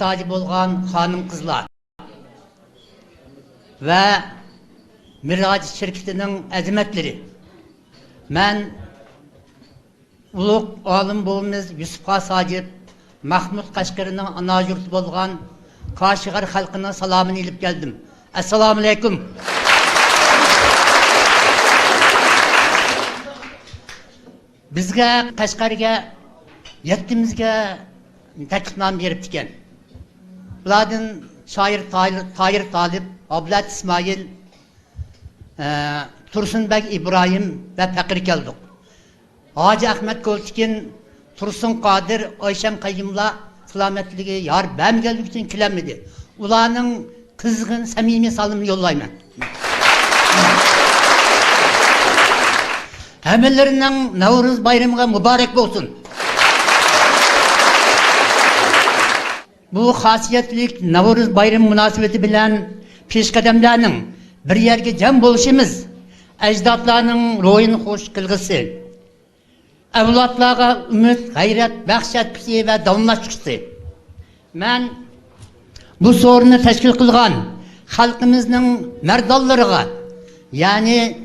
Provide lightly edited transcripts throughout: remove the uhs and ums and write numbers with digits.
tacı bolğan hanım kızlar ve Miraç şirketinin azimetleri. Ben ulug' olim bo'limiz Yusuf Hacip, Mahmud Qashqarining ana yurti bo'lgan Qashqar xalqining salomini ilib keldim. Assalomu alaykum. Bizga Qashqarga yettimizga taklifnoma beribdi ekan. Bulardan shoir Tahir Talib, Ablat İsmail, Tursunbek İbrahim ve Fakir keldik. Hacı Ahmet Koltikin, Tursun Qadir, Ayşem Qayyumla selametligi yar bəm geldik için kilemedi. Ulanın kızgın, samimi salımını yollayman. Həməllərindən Navruz bayramına mübarek olsun. Bu xasiyetlik Navruz bayramı münasebeti bilen peşqadamlarning bir yerge cem buluşumuz, ecdatlarının ruhunu hoş kılgısı, evlatlarga ümit, gayret, bəxşətpisi ve davamlaşıqısı. Ben bu sorunu teşkil kılgan halkımızın merdallarına, yani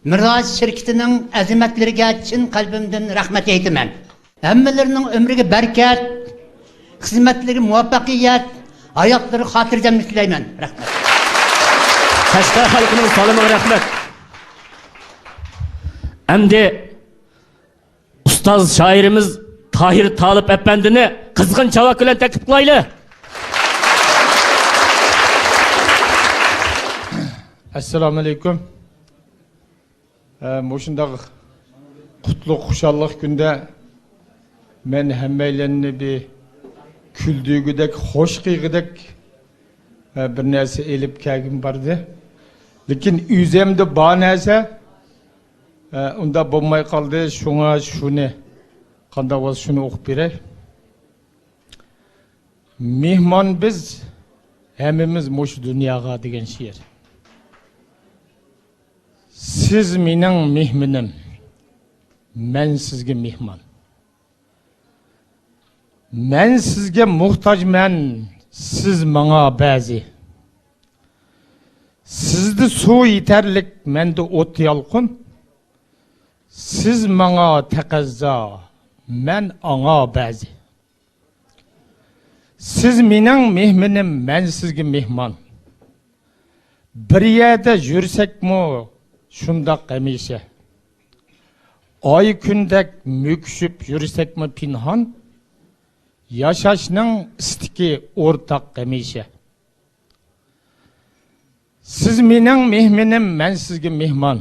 Miraç şirketinin azimetlerine çin kalbimden rahmet eytimen. Hemmelerinin ömrüge bereket, hizmetleri muvaffakiyet, hayatları hatırcam üstleymen. Rahmet. Qashqar xalqining salomga rahmat. Endi ustoz shoirimiz Tahir Talib efendini qizg'in chavak bilan taklif qilayli. Assalomu alaykum. Mo'shundaq qutlug' xushallik kunda men hammaylarni bir kuldugidek, xo'sh qiyg'idek bir narsa elib kelgim bordi. Lekin o'zimda bor narsa unda bo'lmay qoldi. Shunga shuni qanday bo'lsa shuni o'qib beray. Mehmon biz hammamiz mush dunyoga degan she'r. Siz mening mehmonim, men sizga mehmon. Men sizga muhtojman, siz menga ba'zi. Sizde suv yeterlik, mende o't yalqin. Siz menga taqazzo, men anga ba'zi. Siz mening mehmonim, men sizga mehmon. Bir yerda yursekmi, shundaq hamisha. Oy kundek müküşüp yursekmi pinhon, yaşashning istiki o'rtaq hamisha. Siz mening mehmonim, men sizga mehmon.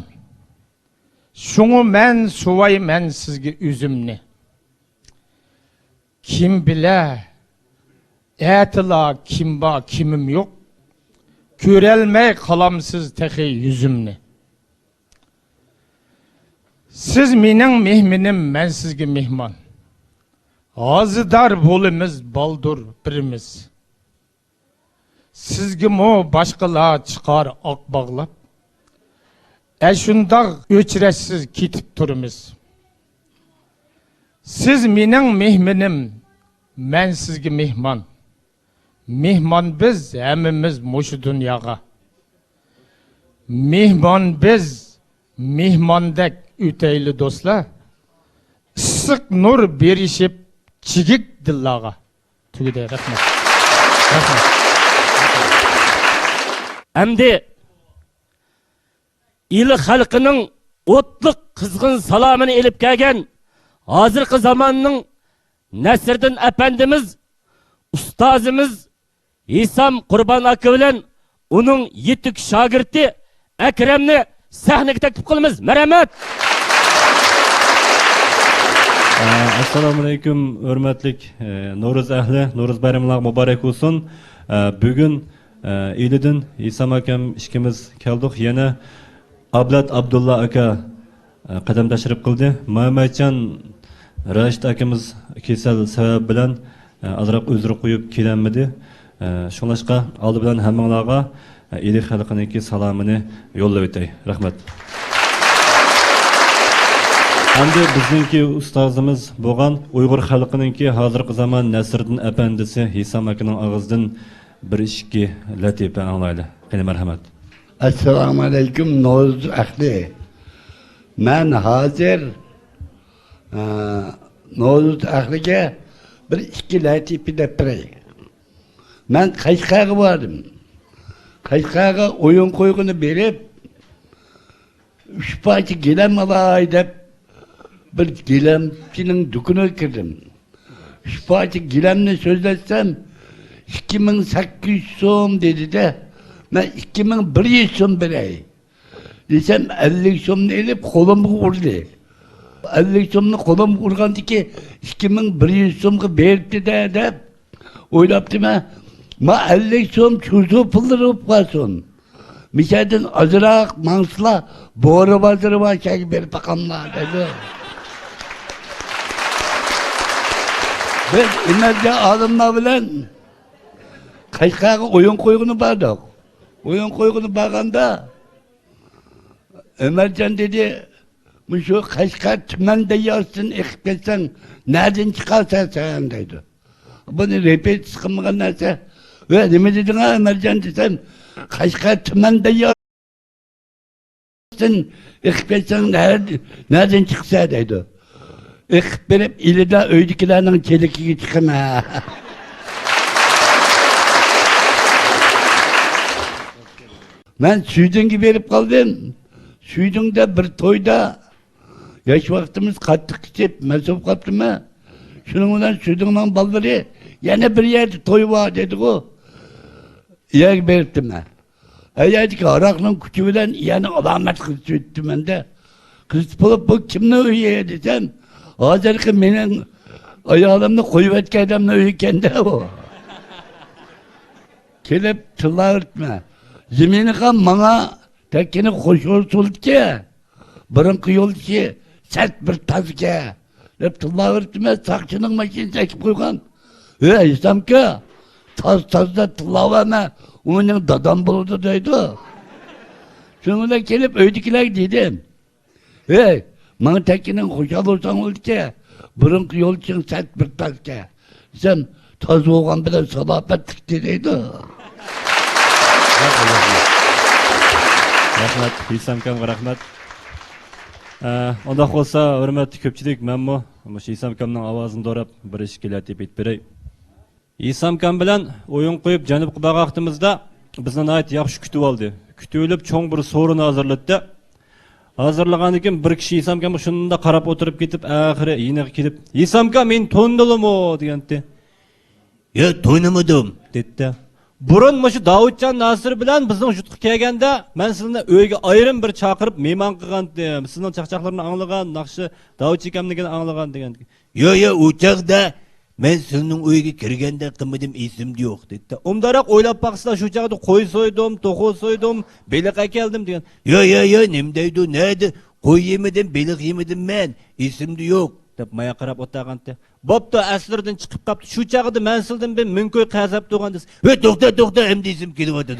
Şunu men suvay men sizga üzümni. Kim bile, etila kim ba kimim yok. Görelmey kalamsız tehi yüzümni. Siz mening mehmonim, men sizga mehmon. Ağzıdar bolimiz baldur birimiz. Sizge mo başkalar çıkar ak bağlap. Şundaq öçresiz kitip turumuz. Siz mening mehmonim, men sizge mehmon. Mehmon biz hammamiz mushu dunyoga. Mehmon biz, mehmondek o'tayli do'stlar. Issiq nur berishib chigik dillarga. Tugide rahmat. Rahmat. Endi il xalqining o'tliq qizg'in salomini elib kelgan hozirgi zamonning Nasriddin efendimiz, ustozimiz İsam Qurban aka bilan uning yetuk shogirdi Akramni sahnaga taklif qilamiz. Marhamat. Assalomu alaykum, hurmatli No'ruz ahli, No'ruz bayramlar muborak bo'lsin. Bugun Ilidan İsam akam ishkimiz keldik. Yana Ablat Abdulla aka qadam tashrif qildi. Muhammadjon Rashid akamiz kesal sabab bilan azroq uzr qo'yib kelanmidi. Shunlashqa oldi bilan hammanglarga Ili xalqining salomini yo'llab o'tay. Rahmat. Endi bizningki ustozimiz bo'lgan Uyg'ur xalqininki hozirgi zamon Nasriddin apandisi Hisam akaning og'zidan bir ikki latifa anglayli. Qani marhamat. Assalomu alaykum Noz ahli. Men hozir Noz ahliga bir ikki latifa deb beray. Men Qashqarga bordim. Qashqarga o'yin qo'yg'ini berib, 3 parcha gilam olay deb bir gilamchining dukuniga kirdim. 3 parcha gilamni so'zlatsam 2800 so'm dedi-de. Ben 2100 so'm beray. Desem 50 so'mni elib qo'limga urdi. 50 so'mni qo'limga urgandiki 2100 so'mga beribdi-de deb o'ylabdim-a. Ma 50 so'm chuzu pullar bo'lib qolsin. Mishadan azroq mansla bo'ri bozori vashaga berib baqamlar dedi. Biz imerce olimlar bilan Qashqarga o'yin qo'yg'ini bordik. O'yin qo'yg'ini borganda Ömercan dedi, "Mushu Qashqar tumanda yozsin eqib ketsang, nereden chiqarsan sen?" dedi. Buni repetitsiya qilmagan narsa. Ve nima deding Ömercan desam, Qashqar tumanda yozsin eqib ketsang, nereden chiqsa dedi. Eqib berib ilida uydagilarning chelikiga chiqama. Ben Süydün'ü verip kaldım. Süydün'de bir toyda yaş vaktimiz kattık içip mesop kaptım ha. Şunun olan Süydün'ün balları yine bir yerde toy var dedi o. Yer veriptim ha. Eğerdik Arak'ın küçüğü bilen yani alamet kız süydüm ben de. Kız bulup bu kimle üye desem. Hazırki benim ayağımda koyuvetki adamla üyken de o. Kelip tıllar etme. Zemini kan bana tekkini hoşur soldu ki, bırınkı yol ki, sert bir taz ki. Hep tılla örtüme sakçının makinesi ekip koygan. İslam ki, tazda tılla verme, onun dadam buldu deydi. Sonra gelip öydekiler dedim. Bana tekkinin hoşal olsan oldu ki, bırınkı yol için sert bir taz ki. Sen taz olgan bile salafetlik deydi. Rahmat, Hisam akamga rahmat. Onda bo'lsa, hurmatli ko'pchilik, menmi shu Hisam akamning ovozini do'rab bir ikki latifa aytib beray. Hisam akam bilan o'yin qo'yib janubga borgan vaqtimizda bizni nihoyat yaxshi kutib oldi. Kutib olib, cho'ng bir so'rini hozirlatdi. Hozirlagandan keyin bir kishi Hisam akamga shunda qarab o'tirib ketib, oxiri yiniga kelib, "Hisam akam, men to'ndilimi?" degandi. "Yo, to'ynamadim" dedi. Burun şu Davutcan Nasır bilen bizning yurtga kelganda men sizni uyga ayrim bir chaqirib mehmon qilgandim. Sizning chaqchaqlarni anglagan, naqshi Davut ekamligini anglagan degan. Yo, u chaqda men sizning uyga kirganda qilmadim esimda yo'q dedi. Umdaroq o'ylab baqsizlar, shu chaqda qo'y so'ydim, to'qo so'ydim, beliqqa keldim degan. Yo, nima deydi? Nedi? Qo'y yemedim, beliq yemedim men, esimda yo'q deb maya qarab o'taganda. Bopda asrdan chiqib qapti. Shu chaqda men sildim ben mumkoy qazab turgandiz. To'xta, endi esim kelyapti.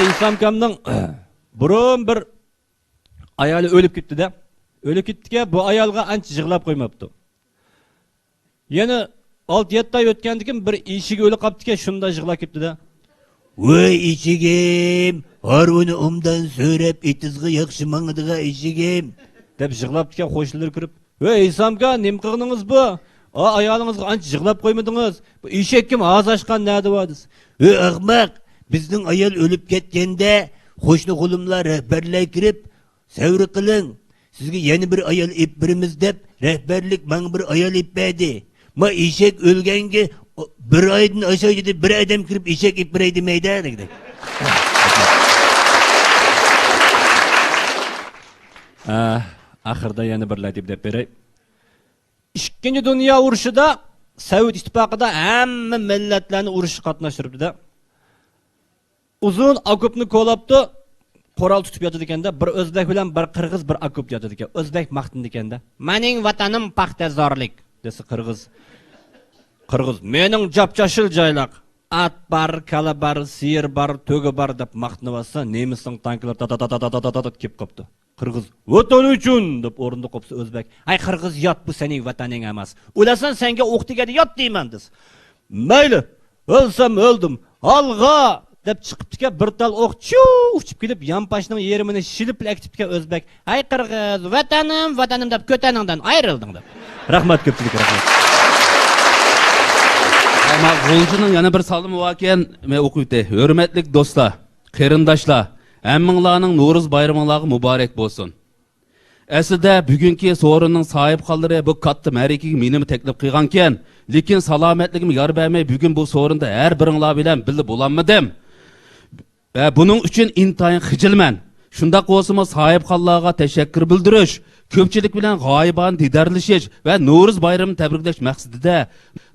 Hisam akamning burun bir ayoli o'lib ketdi-da. O'lib ketdiga bu ayolga ancha yig'lab qo'ymabdi. Yana 6-7 oy o'tgandan keyin bir eshik o'lib qapti-ki, shunda yig'lab ketdi-da. Voy eshigim, haruni umdan so'rab etizga yaxshi mangdiga eshigim deb yig'labdi-ki, qo'shnilar kirib, "Voy Hisam aka, nima qildingiz bu? Ayolingizga ancha yig'lab qo'ymadingiz? Bu eshak kim og'zashgan nadi vodis?" Ahmoq, bizning ayol o'lib ketganda qo'shni qo'limlar rahbarlar kirib, "Savri qiling, sizga yana bir ayol ip birimiz" deb rahbarlik menga bir ayol ip berdi. Ma eshak o'lganga bir oydan aşağıda bir adam kirip eşek ip bireydi meydana dedi. Ahırda yana bir latip deb beray. İkinci Dünya urushida Sovet ittifoqida hamma millatlarni urushga qatnashtiribdi-da. Uzun okopni qo'labdi, qoral tutib yotadi ekanda, bir o'zbek bilan bir qirg'iz bir okop yotadi ekan. O'zbek maqtindi ekanda. "Mening vatanim paxtazorlik" desa qirg'iz. "Mening japchashil joylaq." at bar, kala bar, siyir bar, tögü bar dep maqtınıp atsa, nemisning tanklar ta kep qoptu. Qirg'iz vatan uchun deb o'rinda qopsa o'zbek. Ay qirg'iz yot, bu sening vataning emas. O'lasan senga o'q tegadi yot deyman des. Mayli, o'lsam o'ldim. Alg'a deb chiqibdi-ka bir tal o'q uchib kelib yampashning yerimini shilib akitibdi-ka o'zbek. Ay qirg'iz, vatanim deb ko'taningdan ayrilding deb. Rahmat ko'pchilik rahmat. Ama G'uljining yana bir salimi bor ekan, men o'qib o'tay. Hurmatli do'stlar, qarindoshlar, hammanglarning Navro'z bayraminglarga muborak bo'lsin. Aslida bugungi so'rinning sohibxonlari bu katta ma'rakaga meni taklif qilgan ekan, lekin salomatligim yor bermay bugun bu so'rinda har biringlar bilan birga bo'lolmadim. Va buning uchun intayin xijilman. Shundaq bo'lsa-mu sohibxonlarga tashakkur bildirish, ko'pchilik bilan g'oyibona didarlashish va Navro'z bayramini tabriklash maqsadida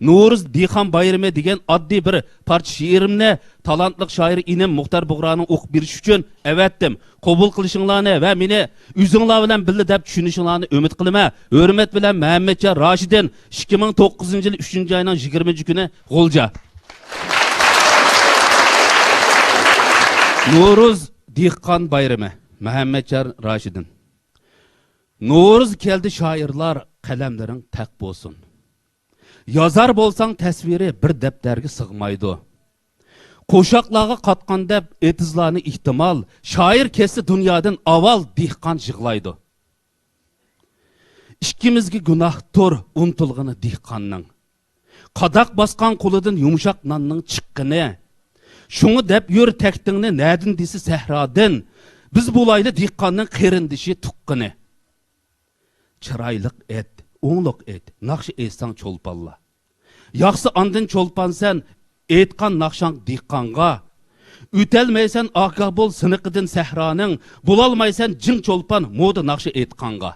Navro'z dehqon bayrami degan oddiy bir parcha she'rimni talantli shoir inim Muxtar Bug'roning o'qib berish uchun avatdim. Qabul qilishinglarni va meni o'zinglar bilan birga deb tushunishinglarni umid qilaman. Hurmat bilan Muhammadjon Rashidin 2009-yil 3-oyning 20-kuni G'ulja. Navro'z dehqon bayrami Muhammadjon Rashidin. Navro'z keldi shoirlar, qalamlaring taq bo'lsin. Yozar bo'lsang tasviri bir daftarga sig'maydi. Qo'shoqlarga qatqan deb etizlarni ehtimol, shoir kelsa dunyodan avval dehqon yig'laydi. Ikkimizga gunohdir unutilg'ini dehqonning. Qadoq bosgan qo'lidan yumshoq nonning chiqqini. Şunu dep yür tektingni nadin desi sehradin. Biz bulaylı dehqonning qerindishi tuqqini. Çıraylık et, oğluk et, nakşı etsan çolpalla. Yaxsı andın çolpan sen, etkan nakşan dehqonga. Ütelmeysen agah bol sınıqıdın sehranın, bulalmaysan cın çolpan moda nakşı etqanga.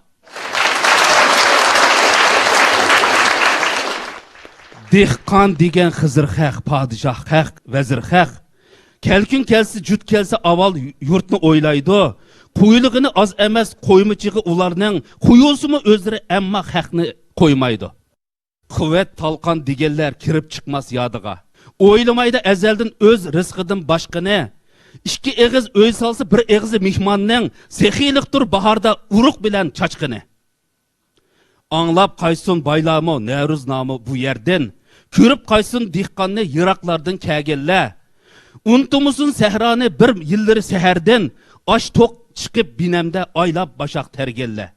Dehqon degan Xizr xaq, padişah xaq, vazir xaq. Kelkün kelsi, jut kelsi aval yurtni o'ylaydi. Qo'ylig'ini az emas, qo'ymachig'i ularning, qo'yolsimi o'zlari amma xaqni qo'ymaydi. Quvvat talqon deganlar kirib chiqmas yodiga. O'ylamaydi azaldan o'z rizqidan boshqani. Ikki eg'iz o'y solsa, bir eg'izi mehmonning sexiylikdir bahorda uruq bilan chachqini. Anlab qaysun baylamo, Navro'z nomi bu yerdan. Ko'rib qaysun dehqonni yiroqlardan kelganlar. Untumusun sehrani bir yillari seherden aş tok çıkıp binemde aylab başak tergelle.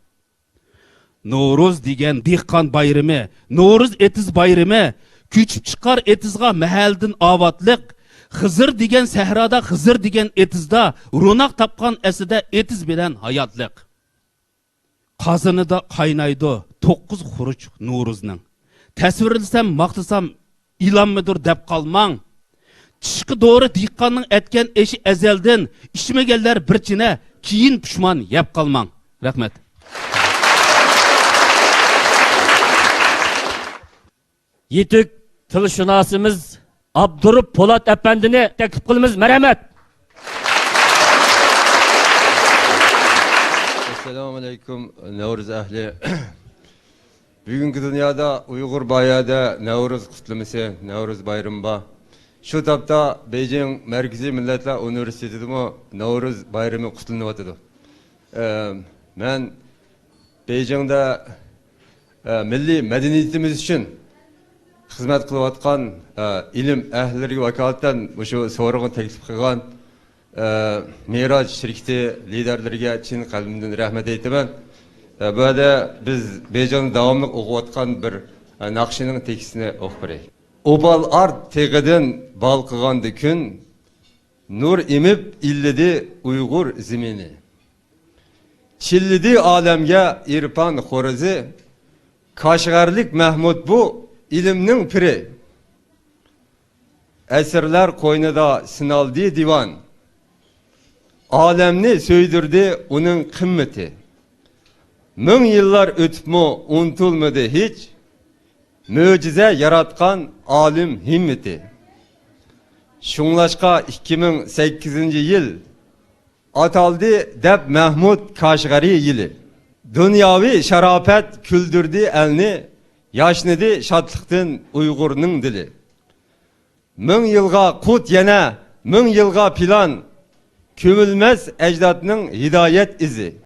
Navro'z degen dehqon bayrami, Navro'z etiz bayrami, küçüp çıkar etizga mahaldin avatlık, Xizr degen sehrada, Xizr degen etizda, runak tapkan eside etiz bilen hayatlık. Qazını da qaynaydı 9 xuruç Navro'zning. Tasvirlasam, maqtasam ilanmıdır dep qalmang. Tishqi doğru dehqonning etken eşi ezelden, işmegeller birchine, keyin pushmon yeb qalmang. Rahmat. Yetuk tilshunosimiz Abdurup Polat Efendi'ni teklif qilamiz. Marhamat. Assalamu alaikum Navro'z ahli. Bugungi dunyoda Uyg'ur bayada Navro'z qutlamasi, Navro'z bayrami. Şu tapda Beijing Merkezi Milletler Üniversitesi'de Navro'z bayrami qutlanıyotidir. Men Beijing'de milli medeniyetimiz için hizmet kılayotgan ilim ehlileri vakalatan şu soruğun teklif qilgan Miraç şirketi liderleriga chin qalbimdan rahmat aytaman. Bu yerda biz Beijing'de davamlı o'qiyotgan bir naqshining tekstini o'qib beraylik. Obal art teğeden balkıgandı gün, nur imip illedi Uygur zemini. Çillidi alemge irpan xorizi, Kaşgarlik Mahmud bu ilimnin piri. Esirler koynada sınaldi divan, alemni söydürdü onun kımmeti. Ming yıllar ötüp mu unutulmadı hiç, Möcize yaratkan alim himmeti. Şunlaşka 2008 yıl ataldı deb Mahmud Kaşgari yılı. Dünyavi şarapet küldürdü elini, yaşnadı şatlıktan Uygur'nun dili. 1000 yılga kut yana, 1000 yılga plan, kömülmez ecdadının hidayet izi.